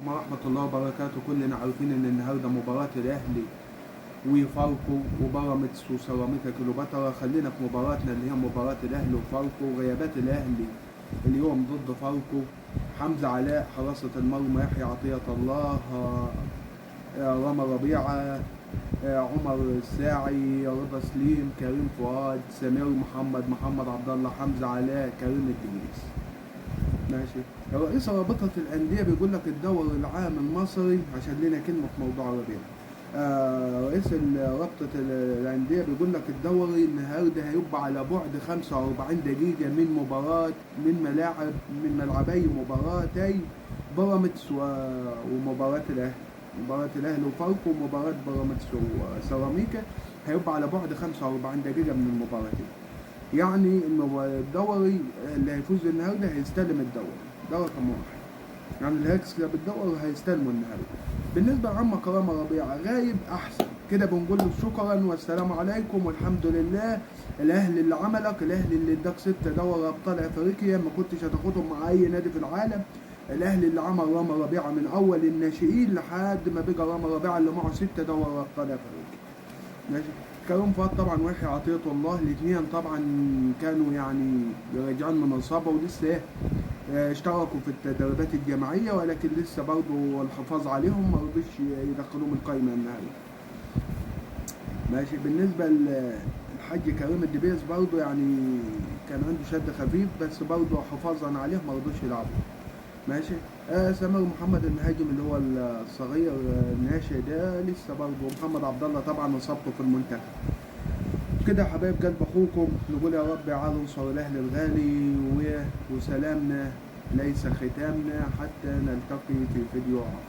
ورحمة الله وبركاته. كلنا عارفين ان النهارده مباراة الاهلي وفاركو وبيراميدز وسيراميكا كليوباترا. خلينا في مباراتنا اللي هي مباراة الاهلي وفاركو. غيابات الاهلي اليوم ضد فاركو: حمزة علاء حراسة المرمى، يحيى عطية الله، رامي ربيعة، عمر الساعي، رضا سليم، كريم فؤاد، سمير محمد عبد الله، حمزة علاء، كريم الدنيس. ماشي. رئيس رابطة الأندية بيقول لك الدوري العام المصري، عشان لنا كلمة في موضوع ربيع. رئيس رابطة الأندية بيقول لك الدوري النهارده هيبقى على بعد 45 دقيقة من ملعبي مباراتي بيراميدز ومباراة الأهلي. مباراة الأهلي وفاركو ومباراة بيراميدز وسيراميكا هيبقى على بعد 45 دقيقة من المباراتين. يعني الدوري اللي هيفوز النهارده هيستلم الدوري، ده رقم واحد. يعني اللي هيكسب الدوري هيستلمه النهارده. بالنسبة لعم كرامة ربيعة غايب أحسن كده، بنقول له شكرا والسلام عليكم والحمد لله. الأهلي اللي عملك، الأهلي اللي اداك 6 دوري أبطال أفريقيا ما كنتش هتاخدهم مع أي نادي في العالم. الأهلي اللي عمل رامي ربيعة من أول الناشئين لحد ما بقى رامي ربيعة اللي معه 6 دوري أبطال أفريقيا. ماشي. كريم فؤاد طبعا ويحيى عطية الله، الاثنين طبعا كانوا يعني راجعين من إصابة ولسه اشتركوا في التدريبات الجماعية، ولكن لسه برضه الحفاظ عليهم ما رضوش يدخلوهم القايمة النهائية. ماشي. بالنسبة للحاج كريم الدبيس برضه يعني كان عنده شد خفيف، بس برضه حفاظا عليه ما رضوش يلعبوا. ماشي. سمير محمد المهاجم اللي هو الصغير الناشئ ده لسه برضه. محمد عبد الله طبعا اصابته في المنتخب. كده حبايب قلب اخوكم نقول يا رب يعاد انصر الاهلي الغالي، وسلامنا ليس ختامنا حتى نلتقي في فيديو آخر.